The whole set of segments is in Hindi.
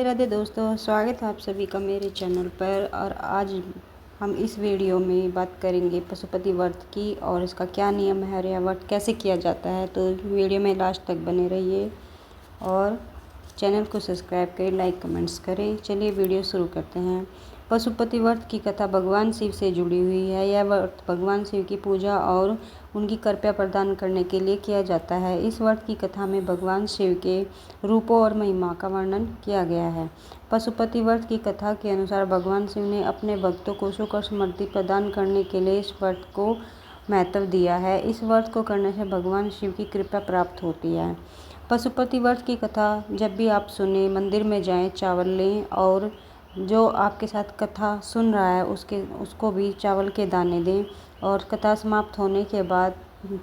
राधे दोस्तों, स्वागत है आप सभी का मेरे चैनल पर। और आज हम इस वीडियो में बात करेंगे पशुपति व्रत की और इसका क्या नियम है और यह व्रत कैसे किया जाता है। तो वीडियो में लास्ट तक बने रहिए और चैनल को सब्सक्राइब करें, लाइक कमेंट्स करें। चलिए वीडियो शुरू करते हैं। पशुपति व्रत की कथा भगवान शिव से जुड़ी हुई है। यह व्रत भगवान शिव की पूजा और उनकी कृपा प्रदान करने के लिए किया जाता है। इस व्रत की कथा में भगवान शिव के रूपों और महिमा का वर्णन किया गया है। पशुपति व्रत की कथा के अनुसार भगवान शिव ने अपने भक्तों को सुख और समृद्धि प्रदान करने के लिए इस व्रत को महत्व दिया है। इस व्रत को करने से भगवान शिव की कृपा प्राप्त होती है। पशुपति व्रत की कथा जब भी आप सुने, मंदिर में जाएं, चावल लें और जो आपके साथ कथा सुन रहा है उसको भी चावल के दाने दें और कथा समाप्त होने के बाद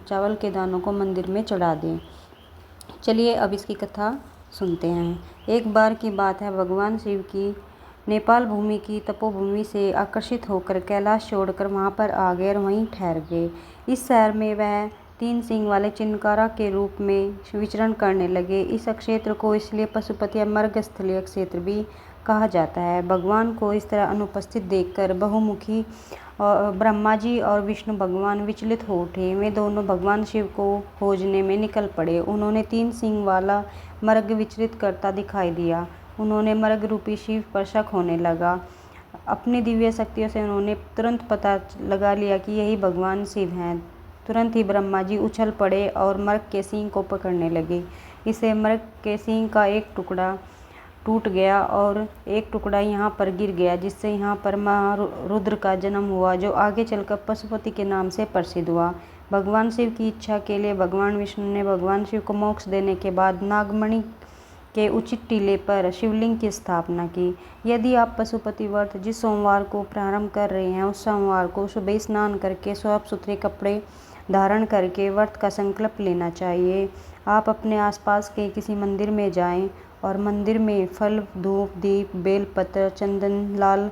चावल के दानों को मंदिर में चढ़ा दें। चलिए अब इसकी कथा सुनते हैं। एक बार की बात है, भगवान शिव की नेपाल भूमि की तपोभूमि से आकर्षित होकर कैलाश छोड़कर वहां पर आ गए और वहीं ठहर गए। इस शहर में वह 3 सींग वाले चिनकारा के रूप में विचरण करने लगे। इस क्षेत्र को इसलिए पशुपति या मर्गस्थलीय क्षेत्र भी कहा जाता है। भगवान को इस तरह अनुपस्थित देखकर बहुमुखी ब्रह्मा जी और विष्णु भगवान विचलित हो उठे। वे दोनों भगवान शिव को खोजने में निकल पड़े। उन्होंने 3 सींग वाला मर्ग विचलित करता दिखाई दिया। उन्होंने मर्ग रूपी शिव पर शक होने लगा। अपनी दिव्य शक्तियों से उन्होंने तुरंत पता लगा लिया कि यही भगवान शिव हैं। तुरंत ही ब्रह्मा जी उछल पड़े और मर्ग के सींग को पकड़ने लगे। इससे मर्ग के सींग का एक टुकड़ा टूट गया और एक टुकड़ा यहाँ पर गिर गया, जिससे यहाँ पर महारुद्र का जन्म हुआ, जो आगे चलकर पशुपति के नाम से प्रसिद्ध हुआ। भगवान शिव की इच्छा के लिए भगवान विष्णु ने भगवान शिव को मोक्ष देने के बाद नागमणि के उचित टीले पर शिवलिंग की स्थापना की। यदि आप पशुपति व्रत जिस सोमवार को प्रारंभ कर रहे हैं, उस सोमवार को सुबह स्नान करके साफ सुथरे कपड़े धारण करके व्रत का संकल्प लेना चाहिए। आप अपने आसपास के किसी मंदिर में जाएं और मंदिर में फल, धूप, दीप, बेलपत्र, चंदन,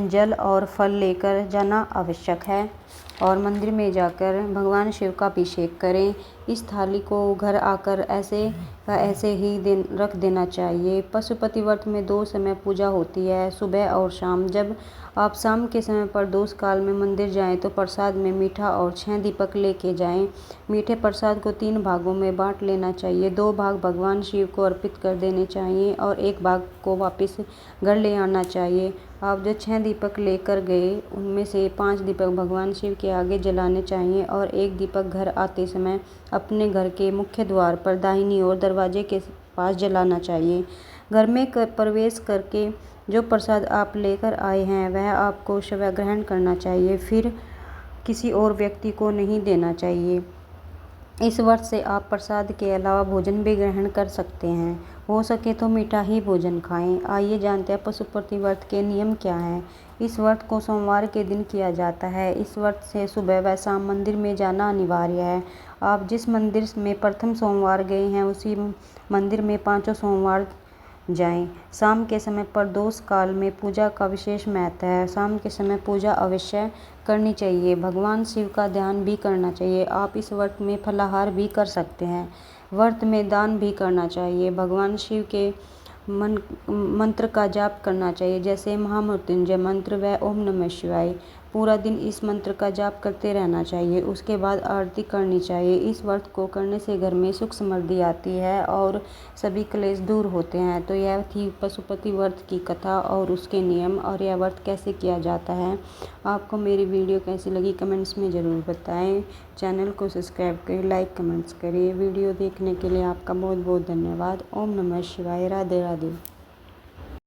जल और फल लेकर जाना आवश्यक है और मंदिर में जाकर भगवान शिव का अभिषेक करें। इस थाली को घर आकर ऐसे ही रख देना चाहिए। पशुपति व्रत में 2 समय पूजा होती है, सुबह और शाम। जब आप शाम के समय पर दोष काल में मंदिर जाएं तो प्रसाद में मीठा और 6 दीपक लेके जाएं। मीठे प्रसाद को 3 भागों में बांट लेना चाहिए। 2 भाग भगवान शिव को अर्पित कर देने चाहिए और 1 भाग को वापस घर ले आना चाहिए। आप जो 6 दीपक लेकर गए उनमें से 5 दीपक भगवान शिव के आगे जलाने चाहिए और 1 दीपक घर आते समय अपने घर के मुख्य द्वार पर दाहिनी ओर दरवाजे के पास जलाना चाहिए। घर में प्रवेश करके जो प्रसाद आप लेकर आए हैं वह आपको स्वयं ग्रहण करना चाहिए, फिर किसी और व्यक्ति को नहीं देना चाहिए। इस व्रत से आप प्रसाद के अलावा भोजन भी ग्रहण कर सकते हैं। हो सके तो मीठा ही भोजन खाएं। आइए जानते हैं पशुपति व्रत के नियम क्या हैं। इस व्रत को सोमवार के दिन किया जाता है। इस व्रत से सुबह व शाम मंदिर में जाना अनिवार्य है। आप जिस मंदिर में प्रथम सोमवार गए हैं उसी मंदिर में 5 सोमवार जाएं। शाम के समय पर दोष काल में पूजा का विशेष महत्व है। शाम के समय पूजा अवश्य करनी चाहिए। भगवान शिव का ध्यान भी करना चाहिए। आप इस व्रत में फलाहार भी कर सकते हैं। व्रत में दान भी करना चाहिए। भगवान शिव के मंत्र का जाप करना चाहिए, जैसे महामृत्युंजय मंत्र व ओम नमः शिवाय। पूरा दिन इस मंत्र का जाप करते रहना चाहिए। उसके बाद आरती करनी चाहिए। इस व्रत को करने से घर में सुख समृद्धि आती है और सभी क्लेश दूर होते हैं। तो यह थी पशुपति व्रत की कथा और उसके नियम और यह व्रत कैसे किया जाता है। आपको मेरी वीडियो कैसी लगी कमेंट्स में ज़रूर बताएं। चैनल को सब्सक्राइब करें, लाइक कमेंट्स करें। वीडियो देखने के लिए आपका बहुत बहुत धन्यवाद। ओम नमः शिवाय। राधे राधे।